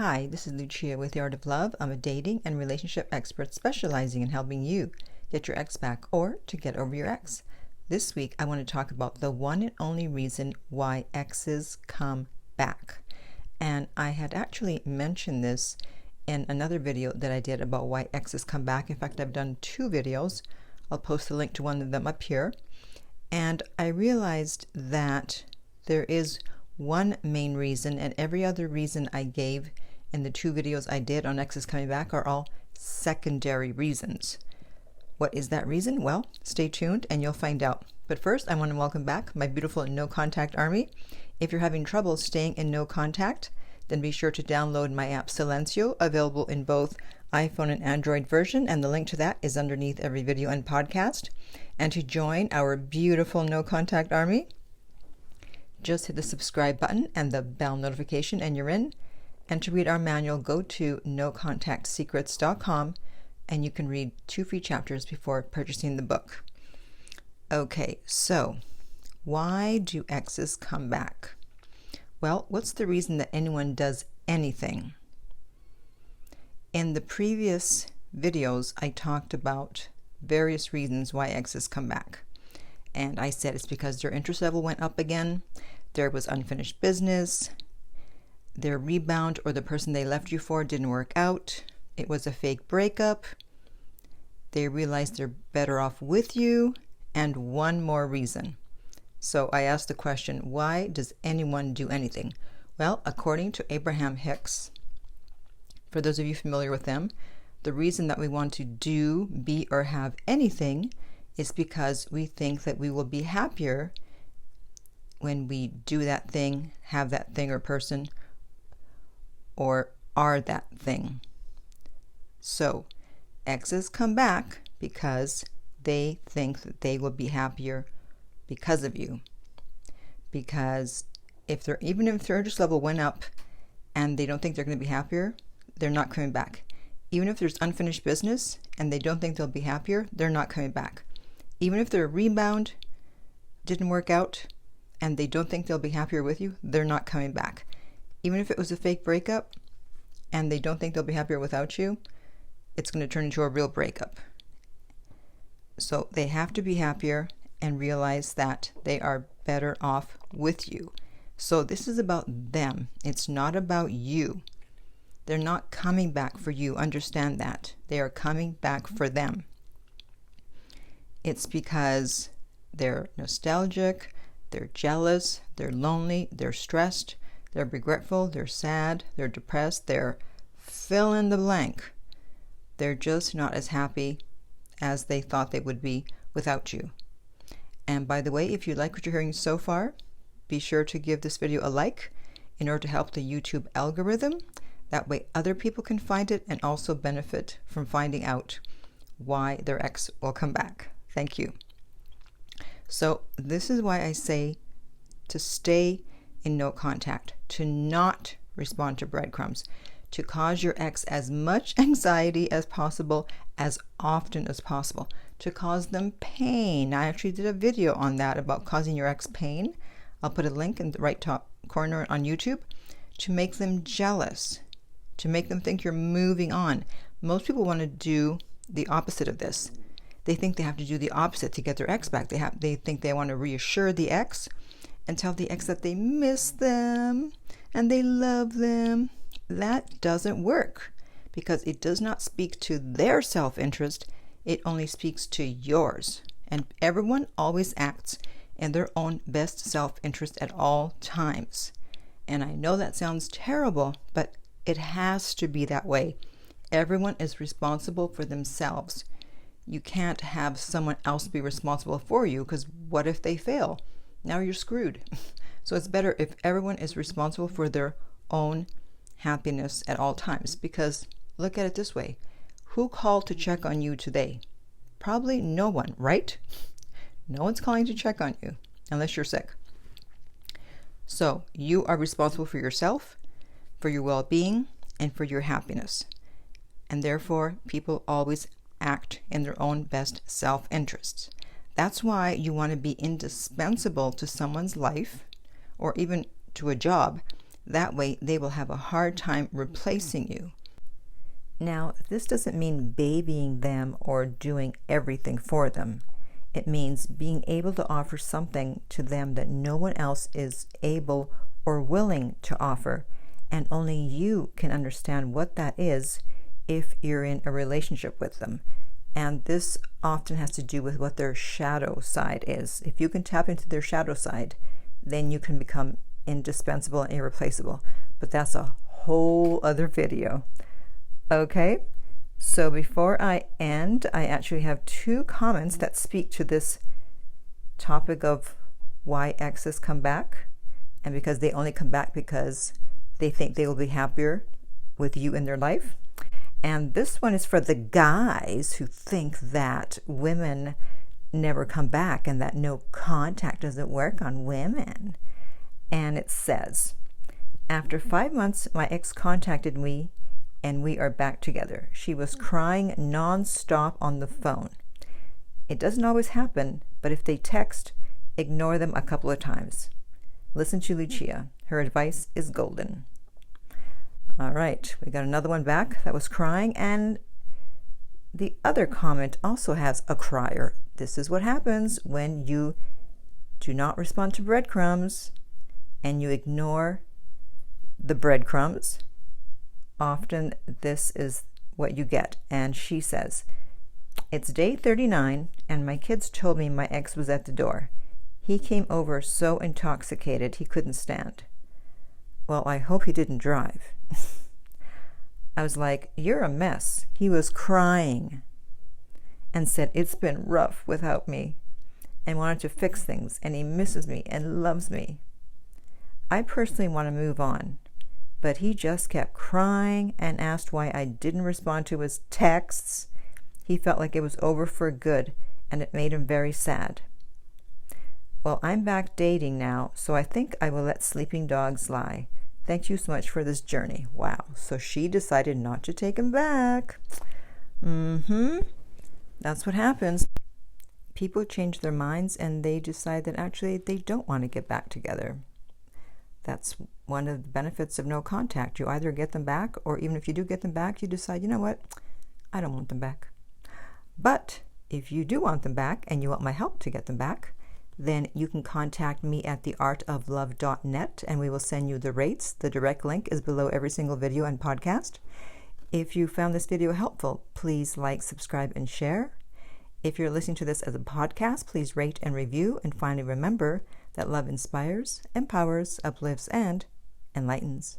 Hi, this is Lucia with The Art of Love. I'm a dating and relationship expert specializing in helping you get your ex back or to get over your ex. This week, I want to talk about the one and only reason why exes come back. And I had actually mentioned this in another video that I did about why exes come back. In fact, I've done two videos. I'll post a link to one of them up here. And I realized that there is one main reason, and every other reason I gave in the two videos I did on exes coming back are all secondary reasons. What is that reason? Well, stay tuned and you'll find out. But first, I want to welcome back my beautiful no contact army. If you're having trouble staying in no contact, then be sure to download my app Silencio, available in both iPhone and Android version, and the link to that is underneath every video and podcast. And to join our beautiful no contact army, just hit the subscribe button and the bell notification and you're in. And to read our manual, go to nocontactsecrets.com and you can read 2 free chapters before purchasing the book. Okay, so why do exes come back? Well, what's the reason that anyone does anything? In the previous videos, I talked about various reasons why exes come back. And I said it's because their interest level went up again, there was unfinished business, their rebound or the person they left you for didn't work out, it was a fake breakup, they realized they're better off with you, and one more reason. So I asked the question, why does anyone do anything? Well, according to Abraham Hicks, for those of you familiar with them, the reason that we want to do, be, or have anything is because we think that we will be happier when we do that thing, have that thing or person, or are that thing. So exes come back because they think that they will be happier because of you. Because even if their interest level went up and they don't think they're going to be happier, they're not coming back. Even if there's unfinished business and they don't think they'll be happier, they're not coming back. Even if their rebound didn't work out and they don't think they'll be happier with you, they're not coming back. Even if it was a fake breakup and they don't think they'll be happier without you, it's going to turn into a real breakup. So they have to be happier and realize that they are better off with you. So this is about them. It's not about you. They're not coming back for you. Understand that. They are coming back for them. It's because they're nostalgic, they're jealous, they're lonely, they're stressed, they're regretful, they're sad, they're depressed, they're fill in the blank. They're just not as happy as they thought they would be without you. And by the way, if you like what you're hearing so far, be sure to give this video a like in order to help the YouTube algorithm. That way other people can find it and also benefit from finding out why their ex will come back. Thank you. So this is why I say to stay in no contact, to not respond to breadcrumbs, to cause your ex as much anxiety as possible, as often as possible, to cause them pain. I actually did a video on that about causing your ex pain. I'll put a link in the right top corner on YouTube. To make them jealous, to make them think you're moving on. Most people want to do the opposite of this. They think they have to do the opposite to get their ex back. They think they want to reassure the ex and tell the ex that they miss them and they love them. That doesn't work because it does not speak to their self-interest. It only speaks to yours. And everyone always acts in their own best self-interest at all times. And I know that sounds terrible, but it has to be that way. Everyone is responsible for themselves. You can't have someone else be responsible for you, because what if they fail? Now you're screwed. So it's better if everyone is responsible for their own happiness at all times, because look at it this way. Who called to check on you today? Probably no one, right? No one's calling to check on you unless you're sick. So you are responsible for yourself, for your well-being, and for your happiness. And therefore, people always act in their own best self-interests. That's why you want to be indispensable to someone's life or even to a job That way, they will have a hard time replacing you. Now, this doesn't mean babying them or doing everything for them. It means being able to offer something to them that no one else is able or willing to offer, and only you can understand what that is if you're in a relationship with them. And this often has to do with what their shadow side is. If you can tap into their shadow side, then you can become indispensable and irreplaceable. But that's a whole other video. Okay, so before I end, I actually have 2 comments that speak to this topic of why exes come back, and because they only come back because they think they will be happier with you in their life. And this one is for the guys who think that women never come back and that no contact doesn't work on women. And it says, after 5 months, my ex contacted me and we are back together. She was crying non-stop on the phone. It doesn't always happen, but if they text, ignore them a couple of times. Listen to Lucia. Her advice is golden. All right, we got another one back that was crying, and the other comment also has a crier. This is what happens when you do not respond to breadcrumbs and you ignore the breadcrumbs. Often this is what you get. And she says, it's day 39 and my kids told me my ex was at the door. He came over so intoxicated he couldn't stand. Well, I hope he didn't drive. I was like, you're a mess. He was crying and said it's been rough without me and wanted to fix things, and he misses me and loves me. I personally want to move on, but he just kept crying and asked why I didn't respond to his texts. He felt like it was over for good, and it made him very sad. Well, I'm back dating now, so I think I will let sleeping dogs lie. Thank you so much for this journey. Wow. So she decided not to take him back. That's what happens. People change their minds and they decide that actually they don't want to get back together. That's one of the benefits of no contact. You either get them back, or even if you do get them back, you decide, you know what, I don't want them back. But if you do want them back and you want my help to get them back, then you can contact me at theartoflove.net and we will send you the rates. The direct link is below every single video and podcast. If you found this video helpful, please like, subscribe, and share. If you're listening to this as a podcast, please rate and review. And finally, remember that love inspires, empowers, uplifts, and enlightens.